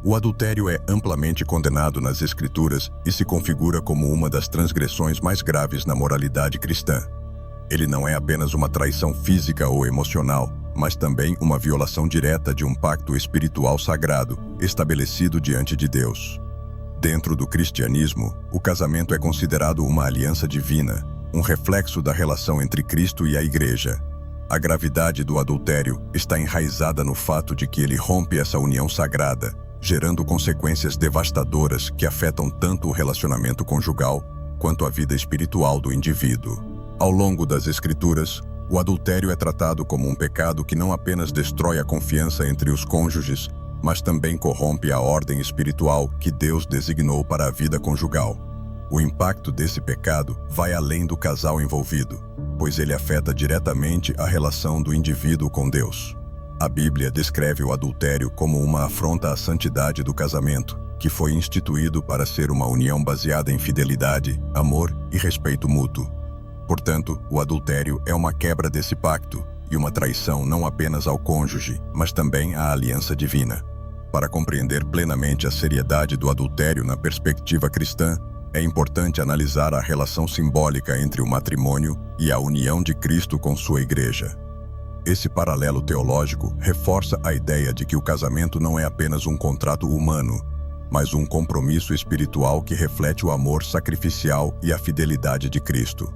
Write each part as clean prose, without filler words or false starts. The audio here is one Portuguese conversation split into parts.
O adultério é amplamente condenado nas Escrituras e se configura como uma das transgressões mais graves na moralidade cristã. Ele não é apenas uma traição física ou emocional, mas também uma violação direta de um pacto espiritual sagrado estabelecido diante de Deus. Dentro do cristianismo, o casamento é considerado uma aliança divina, um reflexo da relação entre Cristo e a Igreja. A gravidade do adultério está enraizada no fato de que ele rompe essa união sagrada, gerando consequências devastadoras que afetam tanto o relacionamento conjugal quanto a vida espiritual do indivíduo. Ao longo das Escrituras, o adultério é tratado como um pecado que não apenas destrói a confiança entre os cônjuges, mas também corrompe a ordem espiritual que Deus designou para a vida conjugal. O impacto desse pecado vai além do casal envolvido, pois ele afeta diretamente a relação do indivíduo com Deus. A Bíblia descreve o adultério como uma afronta à santidade do casamento, que foi instituído para ser uma união baseada em fidelidade, amor e respeito mútuo. Portanto, o adultério é uma quebra desse pacto e uma traição não apenas ao cônjuge, mas também à aliança divina. Para compreender plenamente a seriedade do adultério na perspectiva cristã, é importante analisar a relação simbólica entre o matrimônio e a união de Cristo com sua Igreja. Esse paralelo teológico reforça a ideia de que o casamento não é apenas um contrato humano, mas um compromisso espiritual que reflete o amor sacrificial e a fidelidade de Cristo.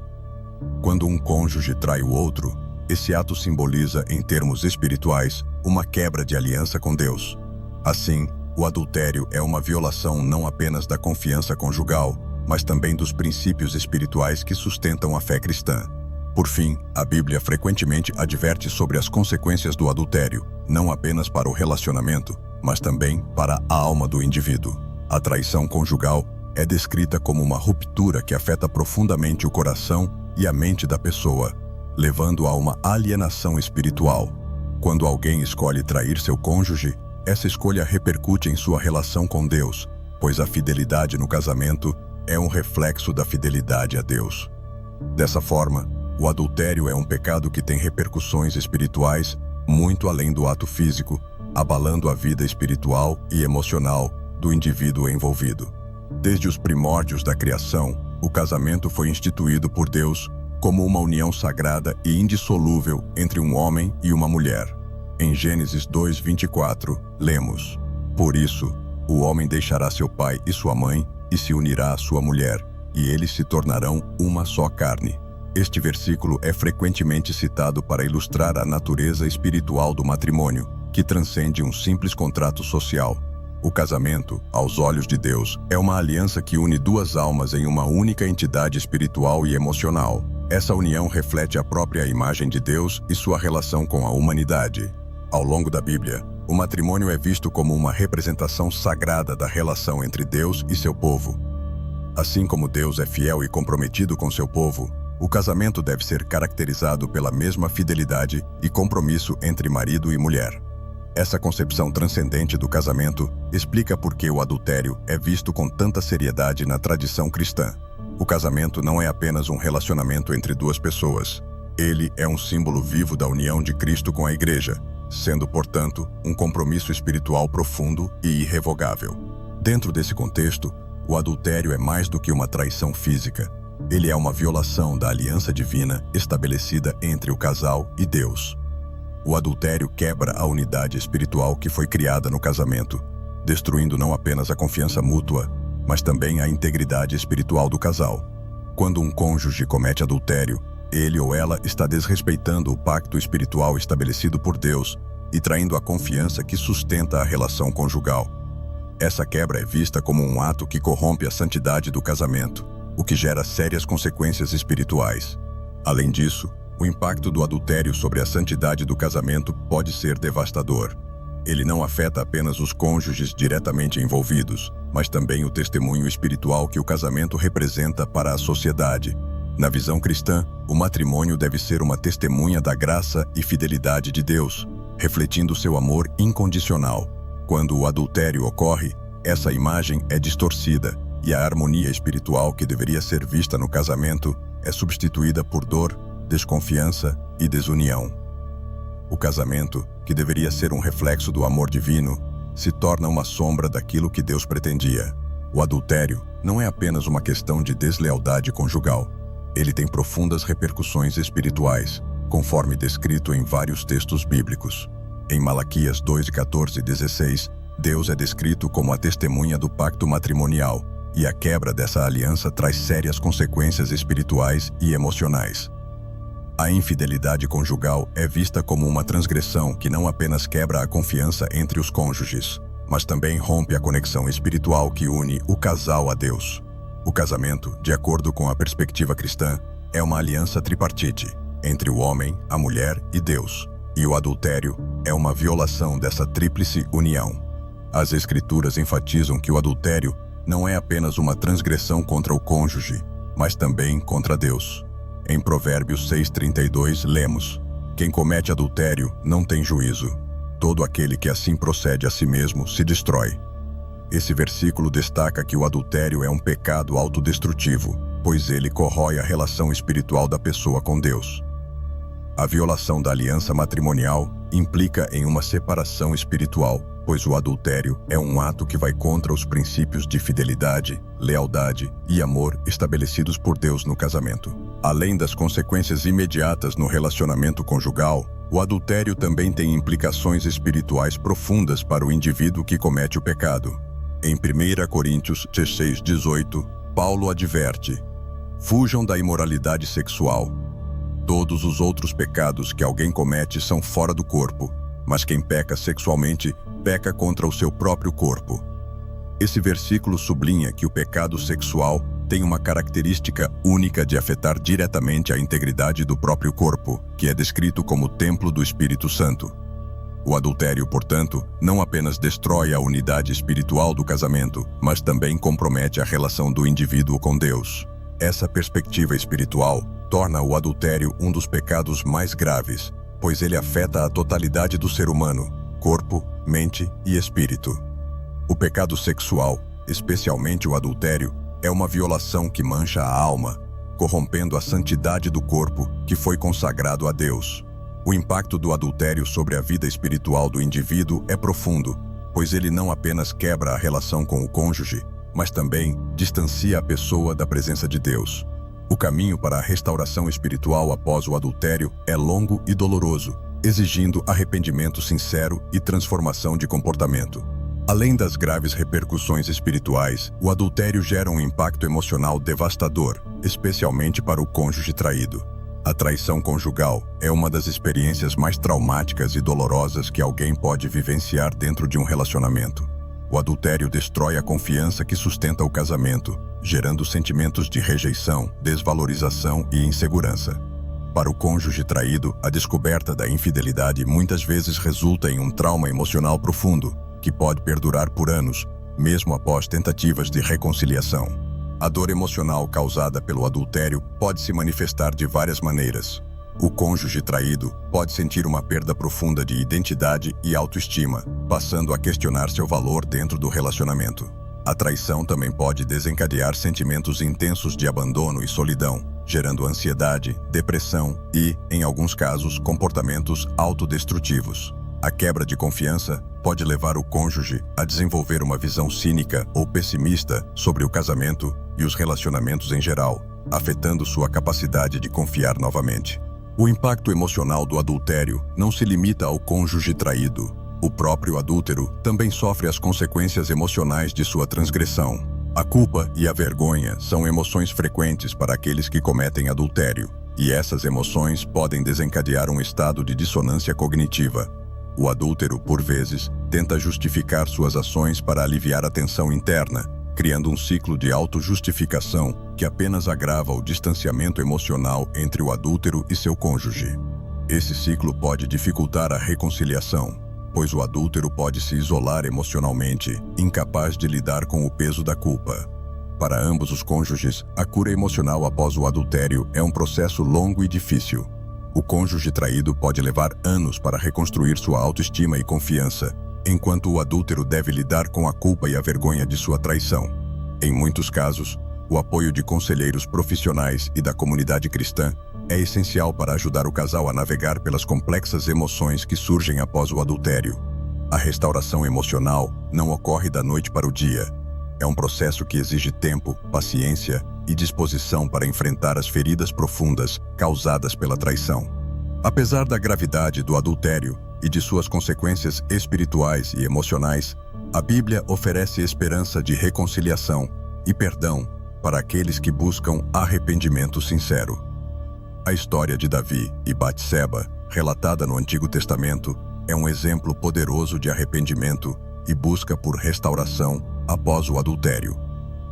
Quando um cônjuge trai o outro, esse ato simboliza, em termos espirituais, uma quebra de aliança com Deus. Assim, o adultério é uma violação não apenas da confiança conjugal, mas também dos princípios espirituais que sustentam a fé cristã. Por fim, a Bíblia frequentemente adverte sobre as consequências do adultério, não apenas para o relacionamento, mas também para a alma do indivíduo. A traição conjugal é descrita como uma ruptura que afeta profundamente o coração e a mente da pessoa, levando a uma alienação espiritual. Quando alguém escolhe trair seu cônjuge, essa escolha repercute em sua relação com Deus, pois a fidelidade no casamento é um reflexo da fidelidade a Deus. Dessa forma, o adultério é um pecado que tem repercussões espirituais muito além do ato físico, abalando a vida espiritual e emocional do indivíduo envolvido. Desde os primórdios da criação, o casamento foi instituído por Deus como uma união sagrada e indissolúvel entre um homem e uma mulher. Em Gênesis 2:24, lemos: "Por isso, o homem deixará seu pai e sua mãe e se unirá à sua mulher, e eles se tornarão uma só carne." Este versículo é frequentemente citado para ilustrar a natureza espiritual do matrimônio, que transcende um simples contrato social. O casamento, aos olhos de Deus, é uma aliança que une duas almas em uma única entidade espiritual e emocional. Essa união reflete a própria imagem de Deus e sua relação com a humanidade. Ao longo da Bíblia, o matrimônio é visto como uma representação sagrada da relação entre Deus e seu povo. Assim como Deus é fiel e comprometido com seu povo, o casamento deve ser caracterizado pela mesma fidelidade e compromisso entre marido e mulher. Essa concepção transcendente do casamento explica por que o adultério é visto com tanta seriedade na tradição cristã. O casamento não é apenas um relacionamento entre duas pessoas. Ele é um símbolo vivo da união de Cristo com a Igreja, sendo, portanto, um compromisso espiritual profundo e irrevogável. Dentro desse contexto, o adultério é mais do que uma traição física. Ele é uma violação da aliança divina estabelecida entre o casal e Deus. O adultério quebra a unidade espiritual que foi criada no casamento, destruindo não apenas a confiança mútua, mas também a integridade espiritual do casal. Quando um cônjuge comete adultério, ele ou ela está desrespeitando o pacto espiritual estabelecido por Deus e traindo a confiança que sustenta a relação conjugal. Essa quebra é vista como um ato que corrompe a santidade do casamento, o que gera sérias consequências espirituais. Além disso, o impacto do adultério sobre a santidade do casamento pode ser devastador. Ele não afeta apenas os cônjuges diretamente envolvidos, mas também o testemunho espiritual que o casamento representa para a sociedade. Na visão cristã, o matrimônio deve ser uma testemunha da graça e fidelidade de Deus, refletindo seu amor incondicional. Quando o adultério ocorre, essa imagem é distorcida e a harmonia espiritual que deveria ser vista no casamento é substituída por dor, desconfiança e desunião. O casamento, que deveria ser um reflexo do amor divino, se torna uma sombra daquilo que Deus pretendia. O adultério não é apenas uma questão de deslealdade conjugal. Ele tem profundas repercussões espirituais, conforme descrito em vários textos bíblicos. Em Malaquias 2:14-16, Deus é descrito como a testemunha do pacto matrimonial, e a quebra dessa aliança traz sérias consequências espirituais e emocionais. A infidelidade conjugal é vista como uma transgressão que não apenas quebra a confiança entre os cônjuges, mas também rompe a conexão espiritual que une o casal a Deus. O casamento, de acordo com a perspectiva cristã, é uma aliança tripartite entre o homem, a mulher e Deus, e o adultério é uma violação dessa tríplice união. As Escrituras enfatizam que o adultério não é apenas uma transgressão contra o cônjuge, mas também contra Deus. Em Provérbios 6:32 lemos: "Quem comete adultério não tem juízo. Todo aquele que assim procede a si mesmo se destrói." Esse versículo destaca que o adultério é um pecado autodestrutivo, pois ele corrói a relação espiritual da pessoa com Deus. A violação da aliança matrimonial implica em uma separação espiritual, pois o adultério é um ato que vai contra os princípios de fidelidade, lealdade e amor estabelecidos por Deus no casamento. Além das consequências imediatas no relacionamento conjugal, o adultério também tem implicações espirituais profundas para o indivíduo que comete o pecado. Em 1 Coríntios 16:18, Paulo adverte: "Fujam da imoralidade sexual. Todos os outros pecados que alguém comete são fora do corpo, mas quem peca sexualmente peca contra o seu próprio corpo." Esse versículo sublinha que o pecado sexual tem uma característica única de afetar diretamente a integridade do próprio corpo, que é descrito como o templo do Espírito Santo. O adultério, portanto, não apenas destrói a unidade espiritual do casamento, mas também compromete a relação do indivíduo com Deus. Essa perspectiva espiritual torna o adultério um dos pecados mais graves, pois ele afeta a totalidade do ser humano, corpo, mente e espírito. O pecado sexual, especialmente o adultério, é uma violação que mancha a alma, corrompendo a santidade do corpo que foi consagrado a Deus. O impacto do adultério sobre a vida espiritual do indivíduo é profundo, pois ele não apenas quebra a relação com o cônjuge, mas também distancia a pessoa da presença de Deus. O caminho para a restauração espiritual após o adultério é longo e doloroso, exigindo arrependimento sincero e transformação de comportamento. Além das graves repercussões espirituais, o adultério gera um impacto emocional devastador, especialmente para o cônjuge traído. A traição conjugal é uma das experiências mais traumáticas e dolorosas que alguém pode vivenciar dentro de um relacionamento. O adultério destrói a confiança que sustenta o casamento, gerando sentimentos de rejeição, desvalorização e insegurança. Para o cônjuge traído, a descoberta da infidelidade muitas vezes resulta em um trauma emocional profundo, que pode perdurar por anos, mesmo após tentativas de reconciliação. A dor emocional causada pelo adultério pode se manifestar de várias maneiras. O cônjuge traído pode sentir uma perda profunda de identidade e autoestima, passando a questionar seu valor dentro do relacionamento. A traição também pode desencadear sentimentos intensos de abandono e solidão, gerando ansiedade, depressão e, em alguns casos, comportamentos autodestrutivos. A quebra de confiança pode levar o cônjuge a desenvolver uma visão cínica ou pessimista sobre o casamento e os relacionamentos em geral, afetando sua capacidade de confiar novamente. O impacto emocional do adultério não se limita ao cônjuge traído. O próprio adúltero também sofre as consequências emocionais de sua transgressão. A culpa e a vergonha são emoções frequentes para aqueles que cometem adultério, e essas emoções podem desencadear um estado de dissonância cognitiva. O adúltero, por vezes, tenta justificar suas ações para aliviar a tensão interna, criando um ciclo de autojustificação que apenas agrava o distanciamento emocional entre o adúltero e seu cônjuge. Esse ciclo pode dificultar a reconciliação, pois o adúltero pode se isolar emocionalmente, incapaz de lidar com o peso da culpa. Para ambos os cônjuges, a cura emocional após o adultério é um processo longo e difícil. O cônjuge traído pode levar anos para reconstruir sua autoestima e confiança, enquanto o adúltero deve lidar com a culpa e a vergonha de sua traição. Em muitos casos, o apoio de conselheiros profissionais e da comunidade cristã é essencial para ajudar o casal a navegar pelas complexas emoções que surgem após o adultério. A restauração emocional não ocorre da noite para o dia. É um processo que exige tempo, paciência e disposição para enfrentar as feridas profundas causadas pela traição. Apesar da gravidade do adultério e de suas consequências espirituais e emocionais, a Bíblia oferece esperança de reconciliação e perdão para aqueles que buscam arrependimento sincero. A história de Davi e Batseba, relatada no Antigo Testamento, é um exemplo poderoso de arrependimento e busca por restauração após o adultério.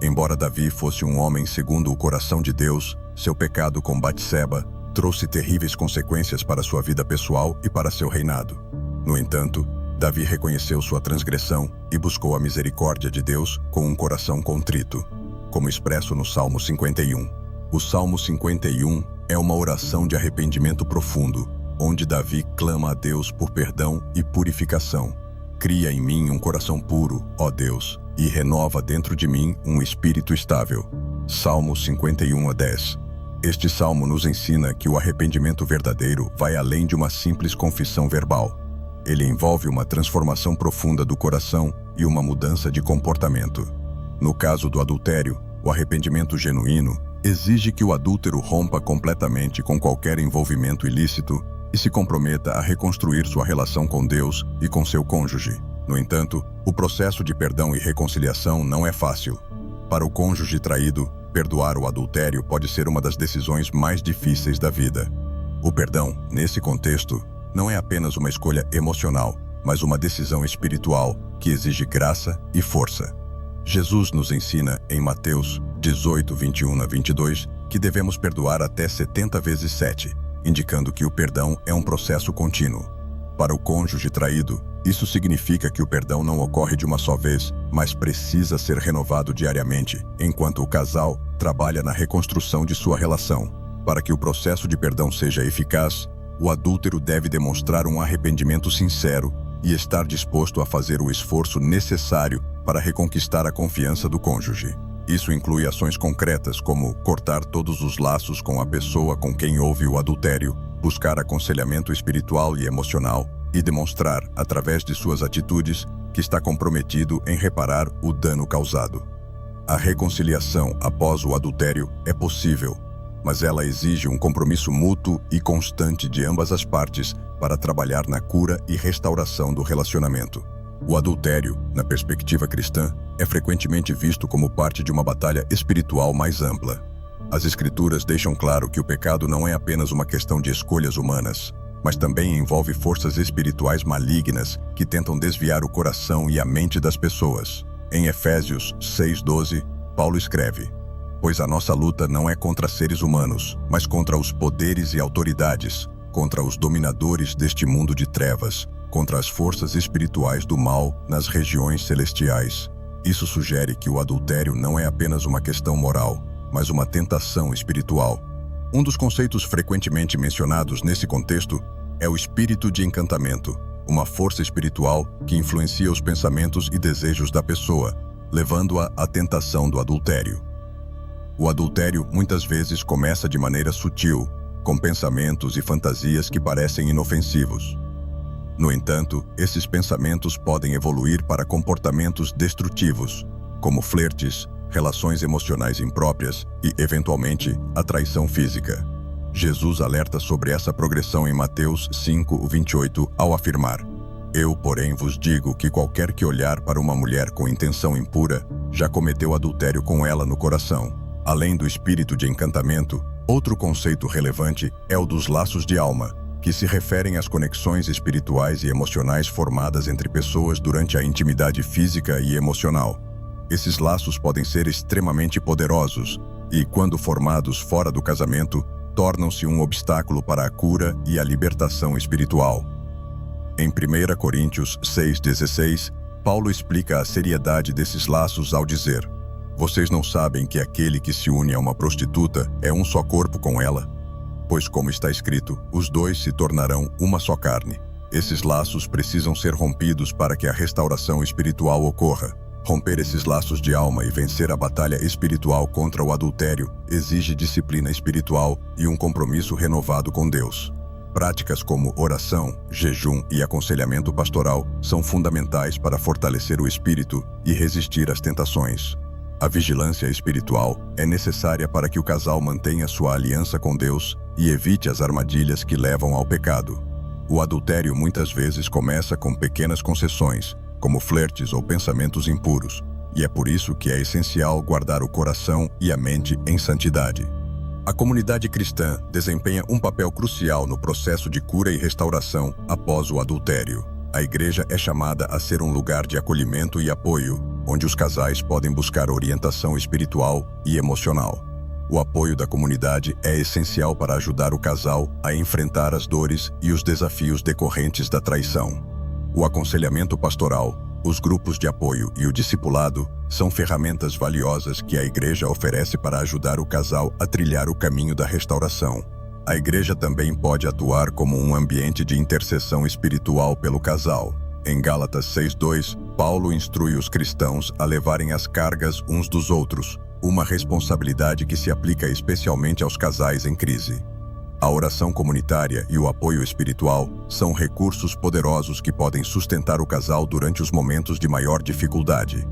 Embora Davi fosse um homem segundo o coração de Deus, seu pecado com Batseba trouxe terríveis consequências para sua vida pessoal e para seu reinado. No entanto, Davi reconheceu sua transgressão e buscou a misericórdia de Deus com um coração contrito, como expresso no Salmo 51. O Salmo 51 é uma oração de arrependimento profundo, onde Davi clama a Deus por perdão e purificação. Cria em mim um coração puro, ó Deus, e renova dentro de mim um espírito estável. Salmo 51:10. Este salmo nos ensina que o arrependimento verdadeiro vai além de uma simples confissão verbal. Ele envolve uma transformação profunda do coração e uma mudança de comportamento. No caso do adultério, o arrependimento genuíno exige que o adúltero rompa completamente com qualquer envolvimento ilícito e se comprometa a reconstruir sua relação com Deus e com seu cônjuge. No entanto, o processo de perdão e reconciliação não é fácil. Para o cônjuge traído, perdoar o adultério pode ser uma das decisões mais difíceis da vida. O perdão, nesse contexto, não é apenas uma escolha emocional, mas uma decisão espiritual que exige graça e força. Jesus nos ensina em Mateus 18:21-22 que devemos perdoar até 70 vezes 7, indicando que o perdão é um processo contínuo. Para o cônjuge traído, isso significa que o perdão não ocorre de uma só vez, mas precisa ser renovado diariamente, enquanto o casal trabalha na reconstrução de sua relação. Para que o processo de perdão seja eficaz, o adúltero deve demonstrar um arrependimento sincero e estar disposto a fazer o esforço necessário para reconquistar a confiança do cônjuge. Isso inclui ações concretas como cortar todos os laços com a pessoa com quem houve o adultério, buscar aconselhamento espiritual e emocional e demonstrar, através de suas atitudes, que está comprometido em reparar o dano causado. A reconciliação após o adultério é possível, mas ela exige um compromisso mútuo e constante de ambas as partes para trabalhar na cura e restauração do relacionamento. O adultério, na perspectiva cristã, é frequentemente visto como parte de uma batalha espiritual mais ampla. As Escrituras deixam claro que o pecado não é apenas uma questão de escolhas humanas, mas também envolve forças espirituais malignas que tentam desviar o coração e a mente das pessoas. Em Efésios 6:12, Paulo escreve: "Pois a nossa luta não é contra seres humanos, mas contra os poderes e autoridades, contra os dominadores deste mundo de trevas, contra as forças espirituais do mal nas regiões celestiais." Isso sugere que o adultério não é apenas uma questão moral, mas uma tentação espiritual. Um dos conceitos frequentemente mencionados nesse contexto é o espírito de encantamento, uma força espiritual que influencia os pensamentos e desejos da pessoa, levando-a à tentação do adultério. O adultério muitas vezes começa de maneira sutil, com pensamentos e fantasias que parecem inofensivos. No entanto, esses pensamentos podem evoluir para comportamentos destrutivos, como flertes, relações emocionais impróprias e, eventualmente, a traição física. Jesus alerta sobre essa progressão em Mateus 5:28 ao afirmar: "Eu, porém, vos digo que qualquer que olhar para uma mulher com intenção impura, já cometeu adultério com ela no coração." Além do espírito de encantamento, outro conceito relevante é o dos laços de alma, que se referem às conexões espirituais e emocionais formadas entre pessoas durante a intimidade física e emocional. Esses laços podem ser extremamente poderosos e, quando formados fora do casamento, tornam-se um obstáculo para a cura e a libertação espiritual. Em 1 Coríntios 6:16, Paulo explica a seriedade desses laços ao dizer: "Vocês não sabem que aquele que se une a uma prostituta é um só corpo com ela? Pois, como está escrito, os dois se tornarão uma só carne." Esses laços precisam ser rompidos para que a restauração espiritual ocorra. Romper esses laços de alma e vencer a batalha espiritual contra o adultério exige disciplina espiritual e um compromisso renovado com Deus. Práticas como oração, jejum e aconselhamento pastoral são fundamentais para fortalecer o espírito e resistir às tentações. A vigilância espiritual é necessária para que o casal mantenha sua aliança com Deus e evite as armadilhas que levam ao pecado. O adultério muitas vezes começa com pequenas concessões, como flertes ou pensamentos impuros, e é por isso que é essencial guardar o coração e a mente em santidade. A comunidade cristã desempenha um papel crucial no processo de cura e restauração após o adultério. A igreja é chamada a ser um lugar de acolhimento e apoio, onde os casais podem buscar orientação espiritual e emocional. O apoio da comunidade é essencial para ajudar o casal a enfrentar as dores e os desafios decorrentes da traição. O aconselhamento pastoral, os grupos de apoio e o discipulado são ferramentas valiosas que a igreja oferece para ajudar o casal a trilhar o caminho da restauração. A igreja também pode atuar como um ambiente de intercessão espiritual pelo casal. Em Gálatas 6:2, Paulo instrui os cristãos a levarem as cargas uns dos outros, uma responsabilidade que se aplica especialmente aos casais em crise. A oração comunitária e o apoio espiritual são recursos poderosos que podem sustentar o casal durante os momentos de maior dificuldade.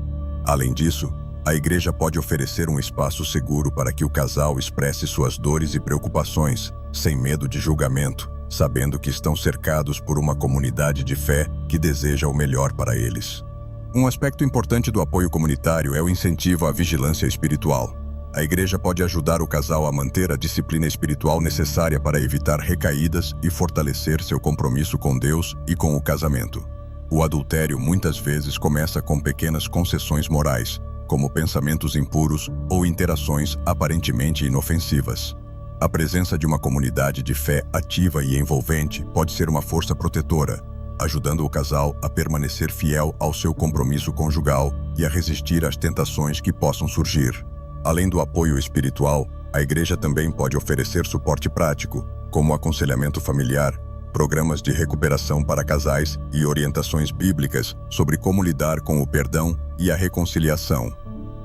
Além disso, a igreja pode oferecer um espaço seguro para que o casal expresse suas dores e preocupações, sem medo de julgamento, sabendo que estão cercados por uma comunidade de fé que deseja o melhor para eles. Um aspecto importante do apoio comunitário é o incentivo à vigilância espiritual. A igreja pode ajudar o casal a manter a disciplina espiritual necessária para evitar recaídas e fortalecer seu compromisso com Deus e com o casamento. O adultério muitas vezes começa com pequenas concessões morais, como pensamentos impuros ou interações aparentemente inofensivas. A presença de uma comunidade de fé ativa e envolvente pode ser uma força protetora, ajudando o casal a permanecer fiel ao seu compromisso conjugal e a resistir às tentações que possam surgir. Além do apoio espiritual, a igreja também pode oferecer suporte prático, como aconselhamento familiar, programas de recuperação para casais e orientações bíblicas sobre como lidar com o perdão e a reconciliação.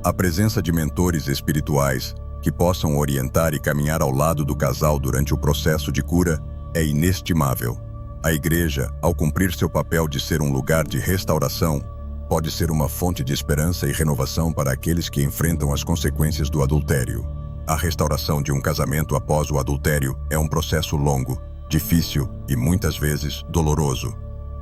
A presença de mentores espirituais que possam orientar e caminhar ao lado do casal durante o processo de cura é inestimável. A igreja, ao cumprir seu papel de ser um lugar de restauração, pode ser uma fonte de esperança e renovação para aqueles que enfrentam as consequências do adultério. A restauração de um casamento após o adultério é um processo longo, difícil e muitas vezes doloroso.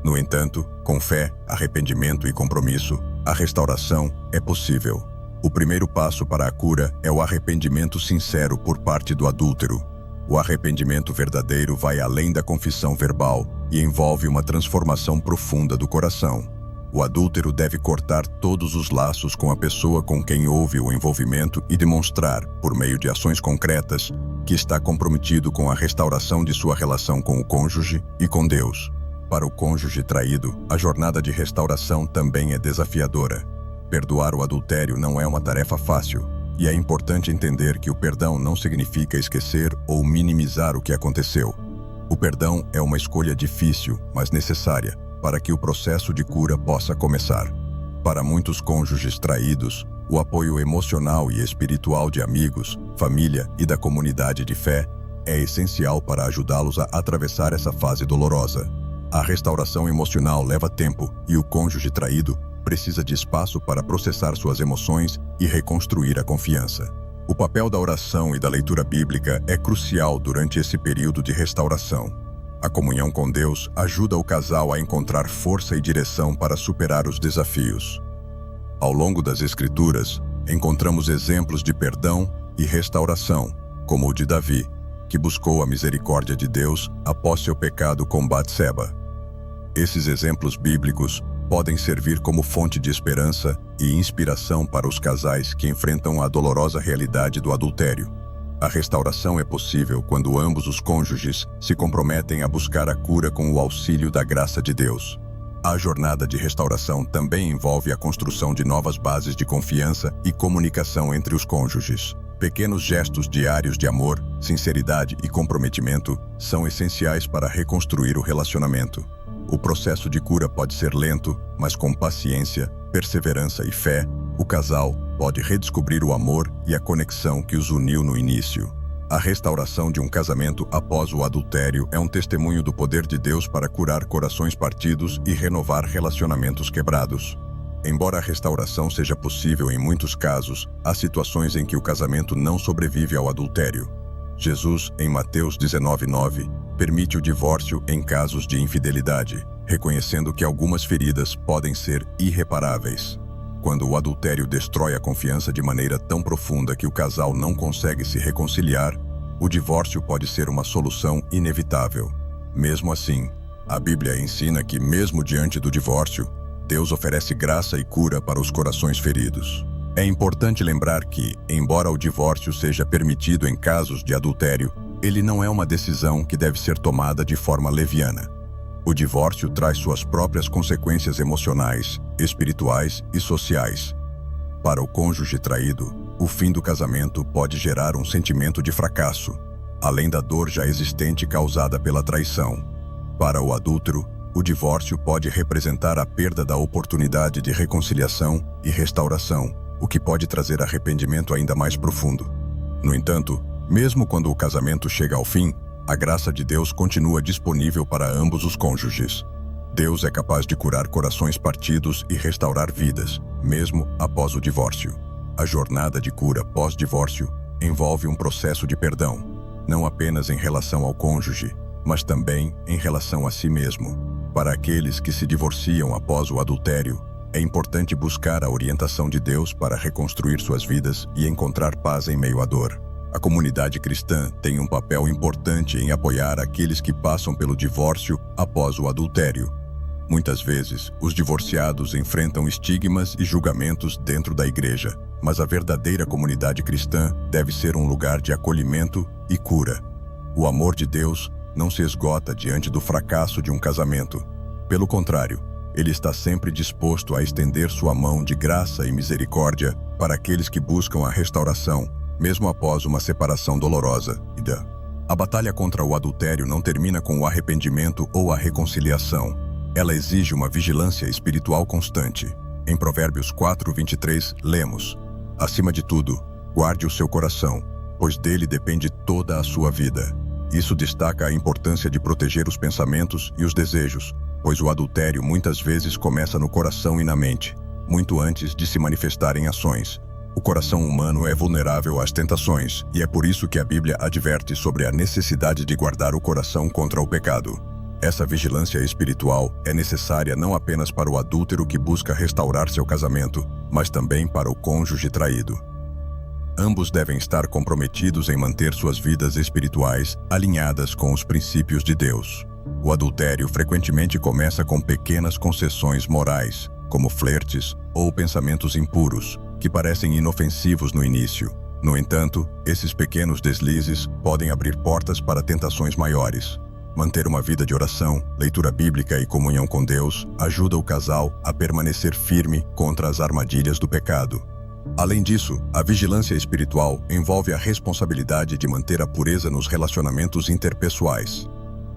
No entanto, com fé, arrependimento e compromisso, a restauração é possível. O primeiro passo para a cura é o arrependimento sincero por parte do adúltero. O arrependimento verdadeiro vai além da confissão verbal e envolve uma transformação profunda do coração. O adúltero deve cortar todos os laços com a pessoa com quem houve o envolvimento e demonstrar, por meio de ações concretas, que está comprometido com a restauração de sua relação com o cônjuge e com Deus. Para o cônjuge traído, a jornada de restauração também é desafiadora. Perdoar o adultério não é uma tarefa fácil, e é importante entender que o perdão não significa esquecer ou minimizar o que aconteceu. O perdão é uma escolha difícil, mas necessária, para que o processo de cura possa começar. Para muitos cônjuges traídos, o apoio emocional e espiritual de amigos, família e da comunidade de fé é essencial para ajudá-los a atravessar essa fase dolorosa. A restauração emocional leva tempo e o cônjuge traído precisa de espaço para processar suas emoções e reconstruir a confiança. O papel da oração e da leitura bíblica é crucial durante esse período de restauração. A comunhão com Deus ajuda o casal a encontrar força e direção para superar os desafios. Ao longo das Escrituras, encontramos exemplos de perdão e restauração, como o de Davi, que buscou a misericórdia de Deus após seu pecado com Batseba. Esses exemplos bíblicos podem servir como fonte de esperança e inspiração para os casais que enfrentam a dolorosa realidade do adultério. A restauração é possível quando ambos os cônjuges se comprometem a buscar a cura com o auxílio da graça de Deus. A jornada de restauração também envolve a construção de novas bases de confiança e comunicação entre os cônjuges. Pequenos gestos diários de amor, sinceridade e comprometimento são essenciais para reconstruir o relacionamento. O processo de cura pode ser lento, mas com paciência, perseverança e fé, o casal pode redescobrir o amor e a conexão que os uniu no início. A restauração de um casamento após o adultério é um testemunho do poder de Deus para curar corações partidos e renovar relacionamentos quebrados. Embora a restauração seja possível em muitos casos, há situações em que o casamento não sobrevive ao adultério. Jesus, em Mateus 19:9, permite o divórcio em casos de infidelidade, reconhecendo que algumas feridas podem ser irreparáveis. Quando o adultério destrói a confiança de maneira tão profunda que o casal não consegue se reconciliar, o divórcio pode ser uma solução inevitável. Mesmo assim, a Bíblia ensina que, mesmo diante do divórcio, Deus oferece graça e cura para os corações feridos. É importante lembrar que, embora o divórcio seja permitido em casos de adultério, ele não é uma decisão que deve ser tomada de forma leviana. O divórcio traz suas próprias consequências emocionais, espirituais e sociais. Para o cônjuge traído, o fim do casamento pode gerar um sentimento de fracasso, além da dor já existente causada pela traição. Para o adúltero, o divórcio pode representar a perda da oportunidade de reconciliação e restauração, o que pode trazer arrependimento ainda mais profundo. No entanto, mesmo quando o casamento chega ao fim, a graça de Deus continua disponível para ambos os cônjuges. Deus é capaz de curar corações partidos e restaurar vidas, mesmo após o divórcio. A jornada de cura pós-divórcio envolve um processo de perdão, não apenas em relação ao cônjuge, mas também em relação a si mesmo. Para aqueles que se divorciam após o adultério, é importante buscar a orientação de Deus para reconstruir suas vidas e encontrar paz em meio à dor. A comunidade cristã tem um papel importante em apoiar aqueles que passam pelo divórcio após o adultério. Muitas vezes, os divorciados enfrentam estigmas e julgamentos dentro da igreja, mas a verdadeira comunidade cristã deve ser um lugar de acolhimento e cura. O amor de Deus não se esgota diante do fracasso de um casamento. Pelo contrário, Ele está sempre disposto a estender sua mão de graça e misericórdia para aqueles que buscam a restauração, mesmo após uma separação dolorosa. A batalha contra o adultério não termina com o arrependimento ou a reconciliação. Ela exige uma vigilância espiritual constante. Em Provérbios 4:23, lemos: "Acima de tudo, guarde o seu coração, pois dele depende toda a sua vida." Isso destaca a importância de proteger os pensamentos e os desejos, pois o adultério muitas vezes começa no coração e na mente, muito antes de se manifestar em ações. O coração humano é vulnerável às tentações, e é por isso que a Bíblia adverte sobre a necessidade de guardar o coração contra o pecado. Essa vigilância espiritual é necessária não apenas para o adúltero que busca restaurar seu casamento, mas também para o cônjuge traído. Ambos devem estar comprometidos em manter suas vidas espirituais alinhadas com os princípios de Deus. O adultério frequentemente começa com pequenas concessões morais, como flertes ou pensamentos impuros, que parecem inofensivos no início. No entanto, esses pequenos deslizes podem abrir portas para tentações maiores. Manter uma vida de oração, leitura bíblica e comunhão com Deus ajuda o casal a permanecer firme contra as armadilhas do pecado. Além disso, a vigilância espiritual envolve a responsabilidade de manter a pureza nos relacionamentos interpessoais.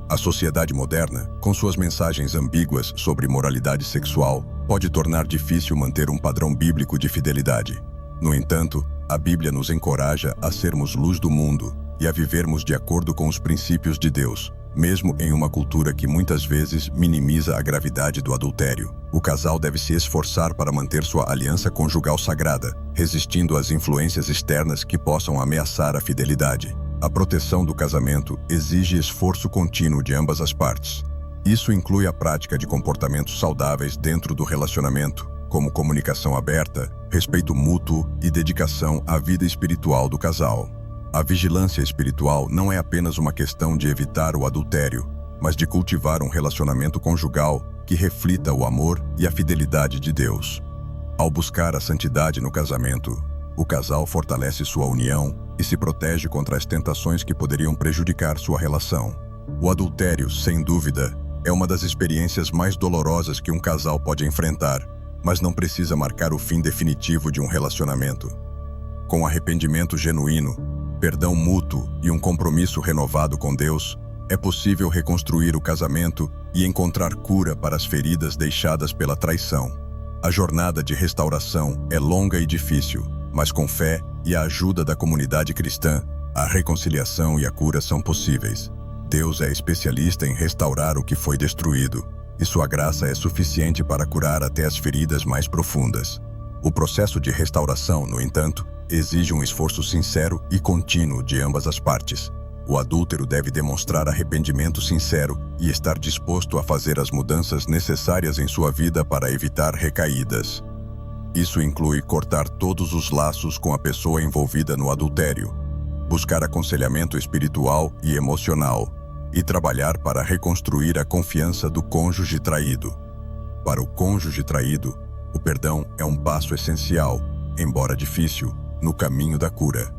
A sociedade moderna, com suas mensagens ambíguas sobre moralidade sexual, pode tornar difícil manter um padrão bíblico de fidelidade. No entanto, a Bíblia nos encoraja a sermos luz do mundo e a vivermos de acordo com os princípios de Deus, mesmo em uma cultura que muitas vezes minimiza a gravidade do adultério. O casal deve se esforçar para manter sua aliança conjugal sagrada, resistindo às influências externas que possam ameaçar a fidelidade. A proteção do casamento exige esforço contínuo de ambas as partes. Isso inclui a prática de comportamentos saudáveis dentro do relacionamento, como comunicação aberta, respeito mútuo e dedicação à vida espiritual do casal. A vigilância espiritual não é apenas uma questão de evitar o adultério, mas de cultivar um relacionamento conjugal que reflita o amor e a fidelidade de Deus. Ao buscar a santidade no casamento, o casal fortalece sua união e se protege contra as tentações que poderiam prejudicar sua relação. O adultério, sem dúvida, é uma das experiências mais dolorosas que um casal pode enfrentar, mas não precisa marcar o fim definitivo de um relacionamento. Com arrependimento genuíno, perdão mútuo e um compromisso renovado com Deus, é possível reconstruir o casamento e encontrar cura para as feridas deixadas pela traição. A jornada de restauração é longa e difícil, mas com fé e a ajuda da comunidade cristã, A reconciliação e a cura são possíveis. Deus é especialista em restaurar o que foi destruído, e sua graça é suficiente para curar até as feridas mais profundas. O processo de restauração, no entanto, exige um esforço sincero e contínuo de ambas as partes. O adúltero deve demonstrar arrependimento sincero e estar disposto a fazer as mudanças necessárias em sua vida para evitar recaídas. Isso inclui cortar todos os laços com a pessoa envolvida no adultério, buscar aconselhamento espiritual e emocional, e trabalhar para reconstruir a confiança do cônjuge traído. Para o cônjuge traído, o perdão é um passo essencial, embora difícil, no caminho da cura.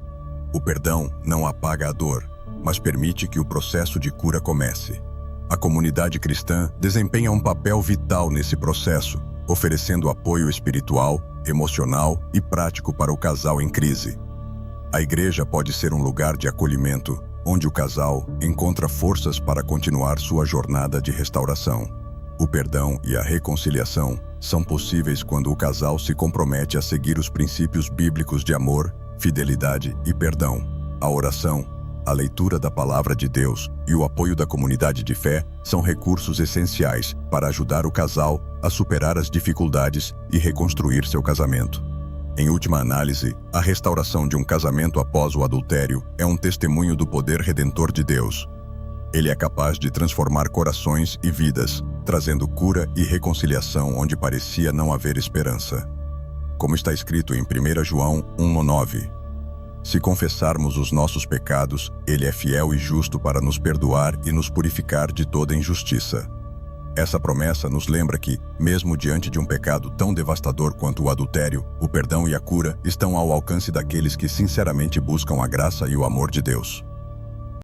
O perdão não apaga a dor, mas permite que o processo de cura comece. A comunidade cristã desempenha um papel vital nesse processo, oferecendo apoio espiritual, emocional e prático para o casal em crise. A igreja pode ser um lugar de acolhimento, onde o casal encontra forças para continuar sua jornada de restauração. O perdão e a reconciliação são possíveis quando o casal se compromete a seguir os princípios bíblicos de amor, fidelidade e perdão. A oração, a leitura da palavra de Deus e o apoio da comunidade de fé são recursos essenciais para ajudar o casal a superar as dificuldades e reconstruir seu casamento. Em última análise, a restauração de um casamento após o adultério é um testemunho do poder redentor de Deus. Ele é capaz de transformar corações e vidas, trazendo cura e reconciliação onde parecia não haver esperança. Como está escrito em 1 João 1:9. Se confessarmos os nossos pecados, Ele é fiel e justo para nos perdoar e nos purificar de toda injustiça. Essa promessa nos lembra que, mesmo diante de um pecado tão devastador quanto o adultério, o perdão e a cura estão ao alcance daqueles que sinceramente buscam a graça e o amor de Deus.